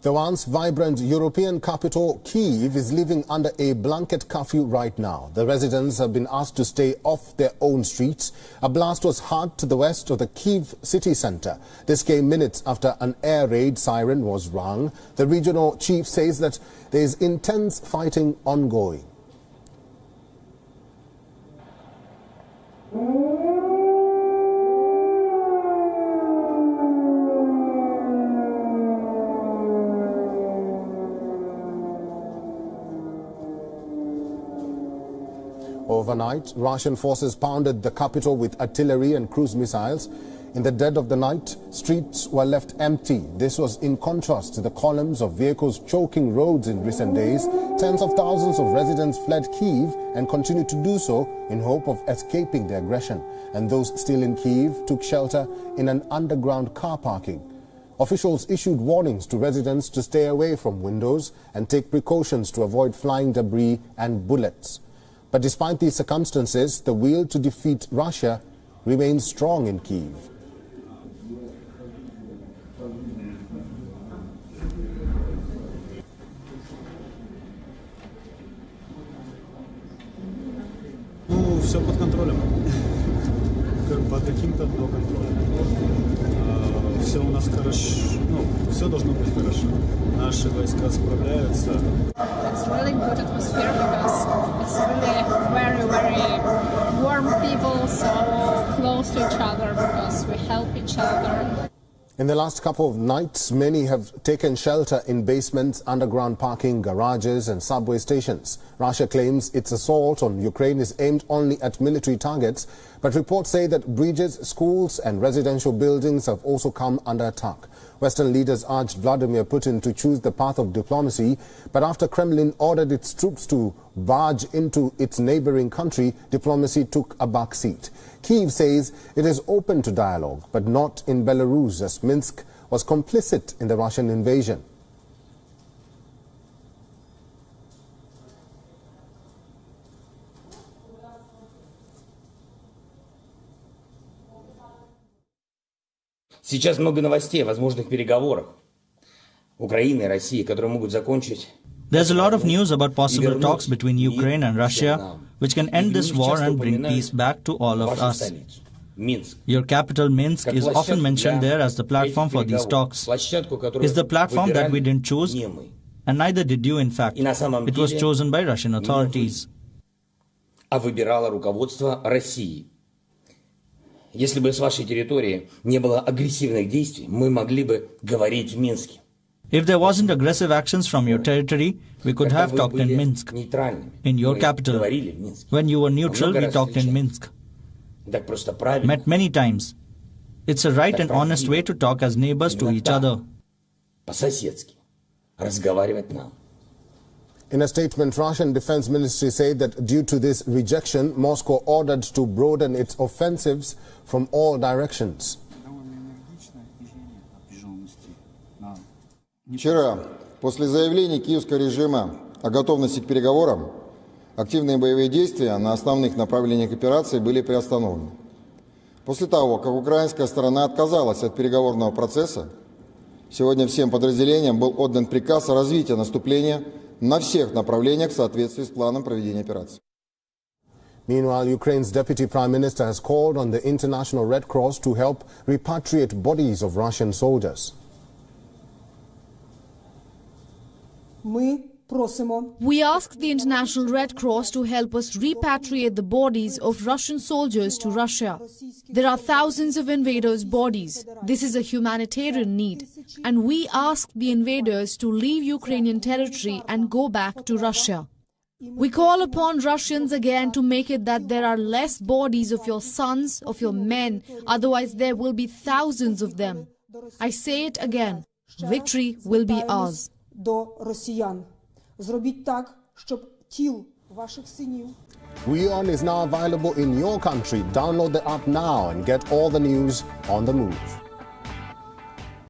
The once vibrant European capital, Kyiv, is living under a blanket curfew right now. The residents have been asked to stay off their own streets. A blast was heard to the west of the Kyiv city center. This came minutes after an air raid siren was rung. The regional chief says that there is intense fighting ongoing. Overnight, Russian forces pounded the capital with artillery and cruise missiles. In the dead of the night, streets were left empty. This was in contrast to the columns of vehicles choking roads in recent days. Tens of thousands of residents fled Kyiv and continue to do so in hope of escaping the aggression. And those still in Kyiv took shelter in an underground car parking. Officials issued warnings to residents to stay away from windows and take precautions to avoid flying debris and bullets. But despite these circumstances, the will to defeat Russia remains strong in Kyiv. Ну, все под контролем. Под каким-то до контроля. Все у нас хорошо, ну, все должно быть хорошо. Наши войска справляются. It's really good atmosphere because it's really very warm people, so close to each other because we help each other. In the last couple of nights, many have taken shelter in basements, underground parking, garages and subway stations. Russia claims its assault on Ukraine is aimed only at military targets, but reports say that bridges, schools and residential buildings have also come under attack. Western leaders urged Vladimir Putin to choose the path of diplomacy, but after Kremlin ordered its troops to barge into its neighboring country, diplomacy took a back seat. Kyiv says it is open to dialogue, but not in Belarus, as Minsk was complicit in the Russian invasion. Сейчас много новостей о возможных переговорах Украины и России, которые могут закончить. There's a lot of news about possible talks between Ukraine and Russia, which can end this war and bring peace back to all of us. Your capital, Minsk, is often mentioned there as the platform for these talks. It's the platform that we didn't choose, and neither did you, in fact. It was chosen by Russian authorities. А выбирало руководство России. Если бы с вашей территории не было агрессивных действий, мы могли бы говорить в Минске. If there wasn't aggressive actions from your territory, we could have talked in Minsk, in your capital. When you were neutral, we talked in Minsk. Met many times. It's a right and honest way to talk as neighbors to each other. По-соседски разговаривать нам. In a statement, Russian Defense Ministry said that due to this rejection, Moscow ordered to broaden its offensives from all directions. Вчера, после заявлений киевского режима о готовности к переговорам, активные боевые действия на основных направлениях операции были приостановлены. После того, как украинская сторона отказалась от переговорного процесса, сегодня всем подразделениям был отдан приказ о развитии наступления на всех направлениях в соответствии с планом проведения операции. Meanwhile, Ukraine's Deputy Prime Minister has called on the International Red Cross to help repatriate bodies of Russian soldiers. We ask the International Red Cross to help us repatriate the bodies of Russian soldiers to Russia. There are thousands of invaders' bodies. This is a humanitarian need. And we ask the invaders to leave Ukrainian territory and go back to Russia. We call upon Russians again to make it that there are less bodies of your sons, of your men, otherwise there will be thousands of them. I say it again, victory will be ours. WION is now available in your country. Download the app now and get all the news on the move.